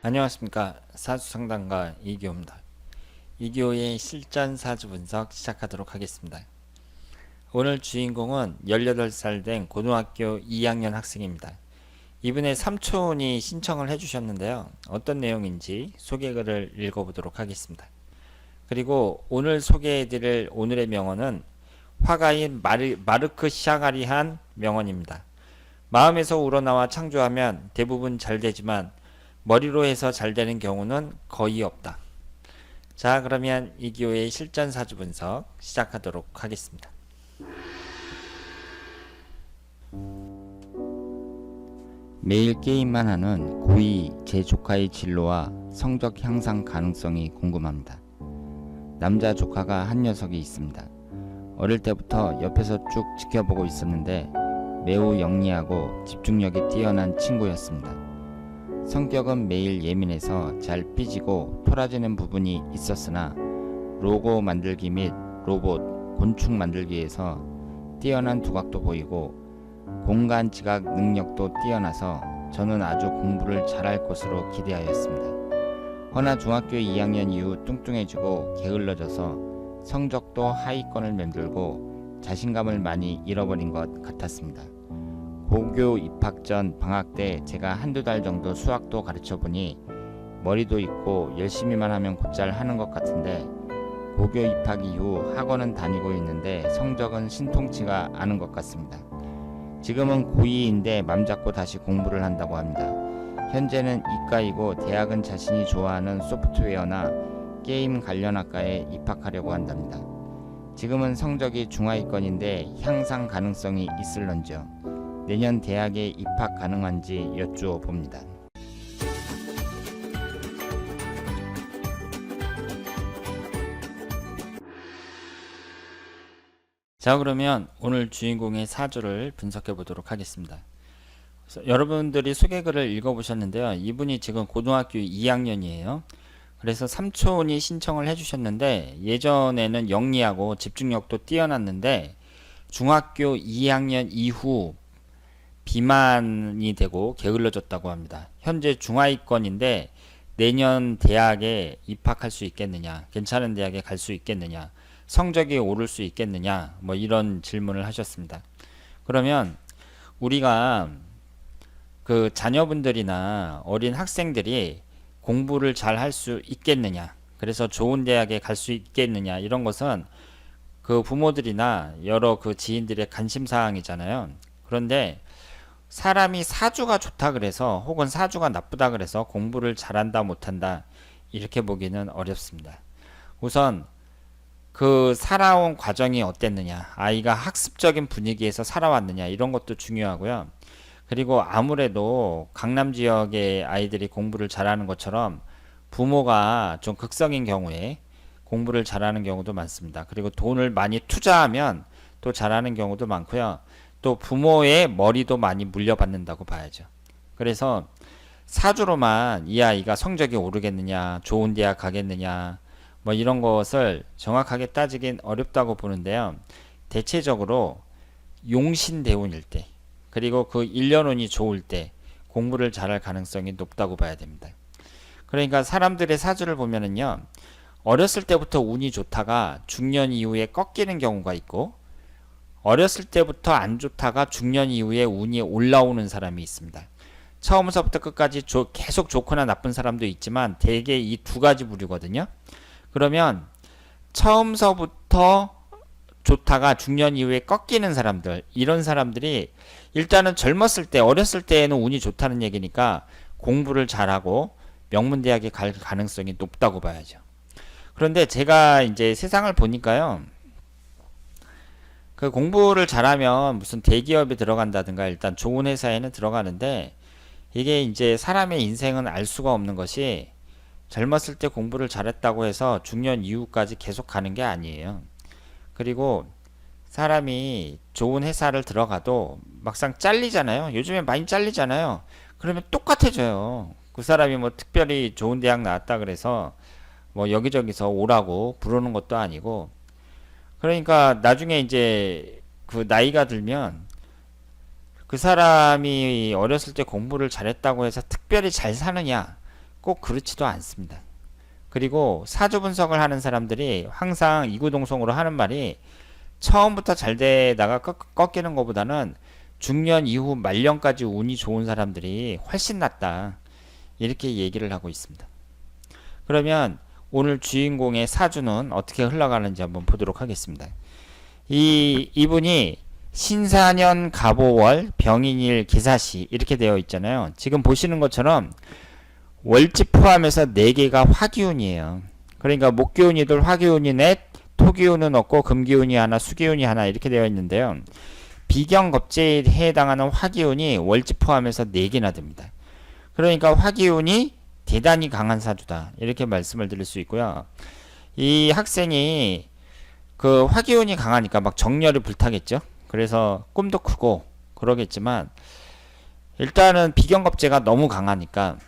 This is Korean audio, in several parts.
안녕하십니까. 사주상담가 이기호입니다. 이기호의 실전 사주 분석 시작하도록 하겠습니다. 오늘 주인공은 18살 된 고등학교 2학년 학생입니다. 이분의 삼촌이 신청을 해주셨는데요. 어떤 내용인지 소개글을 읽어보도록 하겠습니다. 그리고 오늘 소개해드릴 오늘의 명언은 화가인 마르크 샤가리한 명언입니다. 마음에서 우러나와 창조하면 대부분 잘 되지만 머리로 해서 잘 되는 경우는 거의 없다. 자, 그러면 이기호의 실전 사주 분석 시작하도록 하겠습니다. 매일 게임만 하는 고2 제 조카의 진로와 성적 향상 가능성이 궁금합니다. 남자 조카가 한 녀석이 있습니다. 어릴 때부터 옆에서 쭉 지켜보고 있었는데 매우 영리하고 집중력이 뛰어난 친구였습니다. 성격은 매일 예민해서 잘 삐지고 토라지는 부분이 있었으나 로고 만들기 및 로봇, 곤충 만들기에서 뛰어난 두각도 보이고 공간 지각 능력도 뛰어나서 저는 아주 공부를 잘할 것으로 기대하였습니다. 허나 중학교 2학년 이후 뚱뚱해지고 게을러져서 성적도 하위권을 맴돌고 자신감을 많이 잃어버린 것 같았습니다. 고교 입학 전 방학 때 제가 한두 달 정도 수학도 가르쳐보니 머리도 있고 열심히만 하면 곧잘 하는 것 같은데 고교 입학 이후 학원은 다니고 있는데 성적은 신통치가 않은 것 같습니다. 지금은 고2인데 맘잡고 다시 공부를 한다고 합니다. 현재는 이과이고 대학은 자신이 좋아하는 소프트웨어나 게임 관련 학과에 입학하려고 한답니다. 지금은 성적이 중하위권인데 향상 가능성이 있을런지요. 내년 대학에 입학 가능한지 여쭈어 봅니다. 자, 그러면 오늘 주인공의 사주를 분석해 보도록 하겠습니다. 여러분들이 소개글을 읽어보셨는데요. 이분이 지금 고등학교 2학년이에요. 그래서 삼촌이 신청을 해주셨는데 예전에는 영리하고 집중력도 뛰어났는데 중학교 2학년 이후 비만이 되고 게을러졌다고 합니다. 현재 중하위권인데 내년 대학에 입학할 수 있겠느냐, 괜찮은 대학에 갈 수 있겠느냐, 성적이 오를 수 있겠느냐, 뭐 이런 질문을 하셨습니다. 그러면 우리가 그 자녀분들이나 어린 학생들이 공부를 잘 할 수 있겠느냐, 그래서 좋은 대학에 갈 수 있겠느냐, 이런 것은 그 부모들이나 여러 그 지인들의 관심사항이잖아요. 그런데 사람이 사주가 좋다 그래서 혹은 사주가 나쁘다 그래서 공부를 잘한다 못한다 이렇게 보기는 어렵습니다. 우선 그 살아온 과정이 어땠느냐, 아이가 학습적인 분위기에서 살아왔느냐, 이런 것도 중요하고요. 그리고 아무래도 강남 지역의 아이들이 공부를 잘하는 것처럼 부모가 좀 극성인 경우에 공부를 잘하는 경우도 많습니다. 그리고 돈을 많이 투자하면 또 잘하는 경우도 많고요. 또 부모의 머리도 많이 물려받는다고 봐야죠. 그래서 사주로만 이 아이가 성적이 오르겠느냐, 좋은 대학 가겠느냐, 뭐 이런 것을 정확하게 따지긴 어렵다고 보는데요. 대체적으로 용신대운일 때, 그리고 그 1년운이 좋을 때 공부를 잘할 가능성이 높다고 봐야 됩니다. 그러니까 사람들의 사주를 보면은요, 어렸을 때부터 운이 좋다가 중년 이후에 꺾이는 경우가 있고, 어렸을 때부터 안 좋다가 중년 이후에 운이 올라오는 사람이 있습니다. 처음서부터 끝까지 계속 좋거나 나쁜 사람도 있지만 대개 이 두 가지 부류거든요. 그러면 처음서부터 좋다가 중년 이후에 꺾이는 사람들, 이런 사람들이 일단은 젊었을 때, 어렸을 때에는 운이 좋다는 얘기니까 공부를 잘하고 명문대학에 갈 가능성이 높다고 봐야죠. 그런데 제가 이제 세상을 보니까요, 그 공부를 잘하면 무슨 대기업에 들어간다든가 일단 좋은 회사에는 들어가는데, 이게 이제 사람의 인생은 알 수가 없는 것이 젊었을 때 공부를 잘했다고 해서 중년 이후까지 계속 가는 게 아니에요. 그리고 사람이 좋은 회사를 들어가도 막상 잘리잖아요. 요즘에 많이 잘리잖아요. 그러면 똑같아져요. 그 사람이 뭐 특별히 좋은 대학 나왔다 그래서 뭐 여기저기서 오라고 부르는 것도 아니고, 그러니까 나중에 이제 그 나이가 들면 그 사람이 어렸을 때 공부를 잘했다고 해서 특별히 잘 사느냐? 꼭 그렇지도 않습니다. 그리고 사주 분석을 하는 사람들이 항상 이구동성으로 하는 말이 처음부터 잘 되다가 꺾이는 것보다는 중년 이후 말년까지 운이 좋은 사람들이 훨씬 낫다. 이렇게 얘기를 하고 있습니다. 그러면 오늘 주인공의 사주는 어떻게 흘러가는지 한번 보도록 하겠습니다. 이분이 신사년 갑오월 병인일 기사시 이렇게 되어 있잖아요. 지금 보시는 것처럼 월지 포함해서 4개가 화기운이에요. 그러니까 목기운이들 화기운이 넷, 토기운은 없고 금기운이 하나, 수기운이 하나 이렇게 되어 있는데요. 비경겁제에 해당하는 화기운이 월지 포함해서 4개나 됩니다. 그러니까 화기운이 대단히 강한 사주다 이렇게 말씀을 드릴 수 있고요. 이 학생이 그 화기운이 강하니까 막 정열이 불타겠죠. 그래서 꿈도 크고 그러겠지만 일단은 비경겁제가 너무 강하니까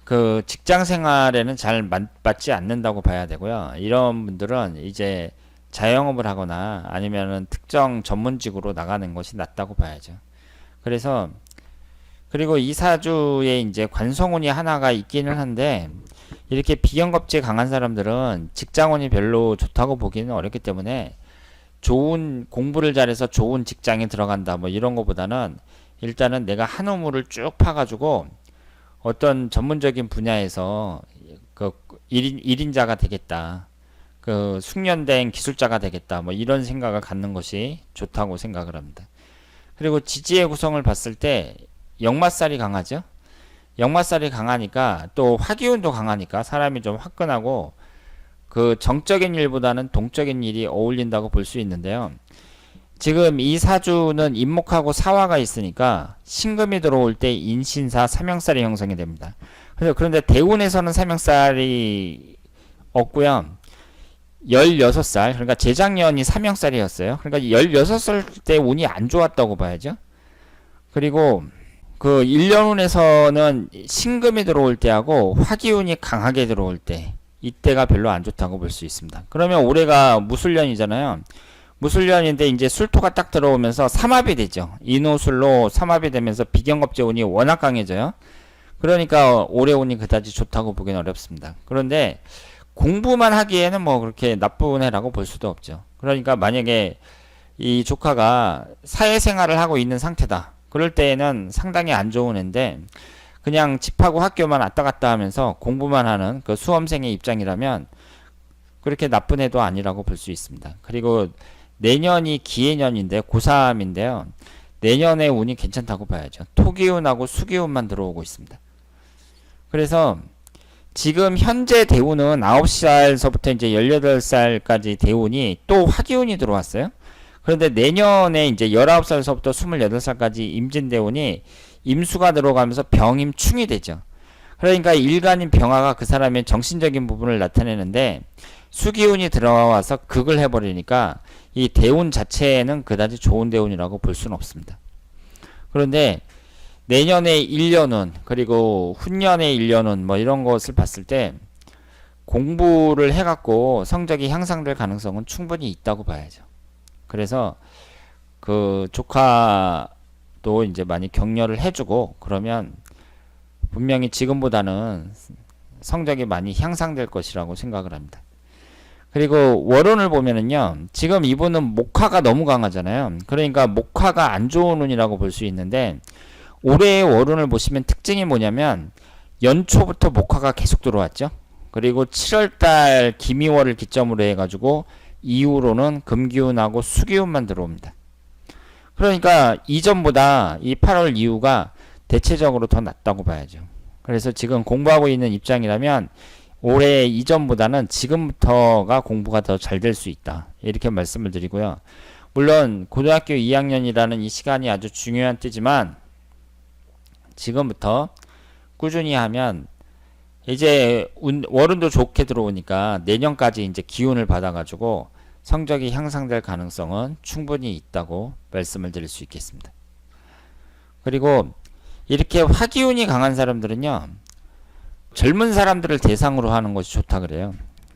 그 직장 생활에는 잘 맞지 않는다고 봐야 되고요. 이런 분들은 이제 자영업을 하거나 아니면은 특정 전문직으로 나가는 것이 낫다고 봐야죠. 그래서 그리고 이 사주에 이제 관성운이 하나가 있기는 한데 이렇게 비경겁제 강한 사람들은 직장운이 별로 좋다고 보기는 어렵기 때문에 좋은 공부를 잘해서 좋은 직장에 들어간다 뭐 이런 것보다는 일단은 내가 한 우물을 쭉 파가지고 어떤 전문적인 분야에서 그 1인자가 되겠다. 그 숙련된 기술자가 되겠다. 뭐 이런 생각을 갖는 것이 좋다고 생각을 합니다. 그리고 지지의 구성을 봤을 때 역마살이 강하죠. 역마살이 강하니까 또 화기운도 강하니까 사람이 좀 화끈하고 그 정적인 일보다는 동적인 일이 어울린다고 볼 수 있는데요. 지금 이 사주는 인목하고 사화가 있으니까 신금이 들어올 때 인신사 삼형살이 형성이 됩니다. 그런데 대운에서는 삼형살이 없고요. 16살, 그러니까 재작년이 삼형살이었어요. 그러니까 16살 때 운이 안 좋았다고 봐야죠. 그리고 그 1년운에서는 신금이 들어올 때하고 화기운이 강하게 들어올 때 이때가 별로 안 좋다고 볼 수 있습니다. 그러면 올해가 무술년이잖아요. 무술년인데 이제 술토가 딱 들어오면서 삼합이 되죠. 인호술로 삼합이 되면서 비경겁제 운이 워낙 강해져요. 그러니까 올해 운이 그다지 좋다고 보기는 어렵습니다. 그런데 공부만 하기에는 뭐 그렇게 나쁜 해라고 볼 수도 없죠. 그러니까 만약에 이 조카가 사회생활을 하고 있는 상태다. 그럴 때에는 상당히 안 좋은 애인데 그냥 집하고 학교만 왔다 갔다 하면서 공부만 하는 그 수험생의 입장이라면 그렇게 나쁜 애도 아니라고 볼 수 있습니다. 그리고 내년이 기해년인데 고3인데요. 내년에 운이 괜찮다고 봐야죠. 토기운하고 수기운만 들어오고 있습니다. 그래서 지금 현재 대운은 9살서부터 이제 18살까지 대운이 또 화기운이 들어왔어요. 그런데 내년에 이제 19살서부터 28살까지 임진대운이 임수가 들어가면서 병임충이 되죠. 그러니까 일간인 병화가 그 사람의 정신적인 부분을 나타내는데 수기운이 들어와서 극을 해버리니까 이 대운 자체에는 그다지 좋은 대운이라고 볼 수는 없습니다. 그런데 내년에 1년은 그리고 후년에 1년은 뭐 이런 것을 봤을 때 공부를 해갖고 성적이 향상될 가능성은 충분히 있다고 봐야죠. 그래서 그 조카도 이제 많이 격려를 해주고 그러면 분명히 지금보다는 성적이 많이 향상될 것이라고 생각을 합니다. 그리고 월운을 보면은요, 지금 이분은 목화가 너무 강하잖아요. 그러니까 목화가 안 좋은 운이라고 볼 수 있는데 올해의 월운을 보시면 특징이 뭐냐면 연초부터 목화가 계속 들어왔죠. 그리고 7월달 기미월을 기점으로 해가지고 이후로는 금기운하고 수기운만 들어옵니다. 그러니까 이전보다 이 8월 이후가 대체적으로 더 낫다고 봐야죠. 그래서 지금 공부하고 있는 입장이라면 올해 이전보다는 지금부터가 공부가 더 잘 될 수 있다. 이렇게 말씀을 드리고요. 물론 고등학교 2학년이라는 이 시간이 아주 중요한 때지만 지금부터 꾸준히 하면 이제 월운도 좋게 들어오니까 내년까지 이제 기운을 받아가지고 성적이 향상될 가능성은 충분히 있다고 말씀을 드릴 수 있겠습니다. 그리고 이렇게 화기운이 강한 사람들은요, 젊은 사람들을 대상으로 하는 것이 좋다 그래요.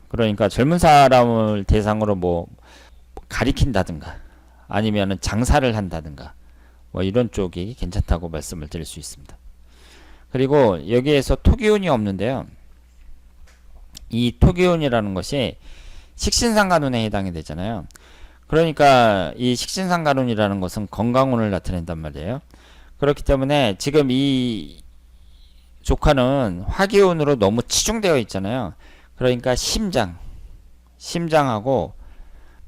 그러니까 젊은 사람을 대상으로 뭐 가리킨다든가 아니면은 장사를 한다든가 뭐 이런 쪽이 괜찮다고 말씀을 드릴 수 있습니다. 그리고 여기에서 토기운이 없는데요. 이 토기운이라는 것이 식신상간운에 해당이 되잖아요. 그러니까 이 식신상간운이라는 것은 건강운을 나타낸단 말이에요. 그렇기 때문에 지금 이 조카는 화기운으로 너무 치중되어 있잖아요. 그러니까 심장하고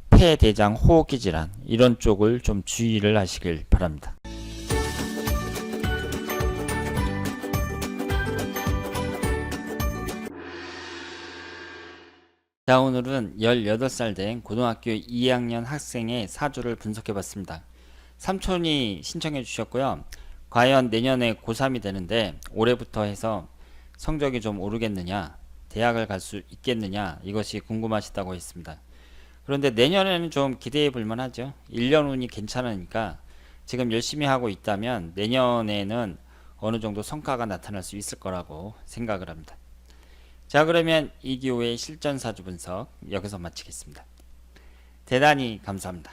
폐, 대장, 호흡기 질환 이런 쪽을 좀 주의를 하시길 바랍니다. 자, 오늘은 18살 된 고등학교 2학년 학생의 사주를 분석해 봤습니다. 삼촌이 신청해 주셨고요. 과연 내년에 고3이 되는데 올해부터 해서 성적이 좀 오르겠느냐, 대학을 갈 수 있겠느냐, 이것이 궁금하시다고 했습니다. 그런데 내년에는 좀 기대해 볼 만하죠. 1년 운이 괜찮으니까 지금 열심히 하고 있다면 내년에는 어느 정도 성과가 나타날 수 있을 거라고 생각을 합니다. 자, 그러면 이기호의 실전 사주 분석 여기서 마치겠습니다. 대단히 감사합니다.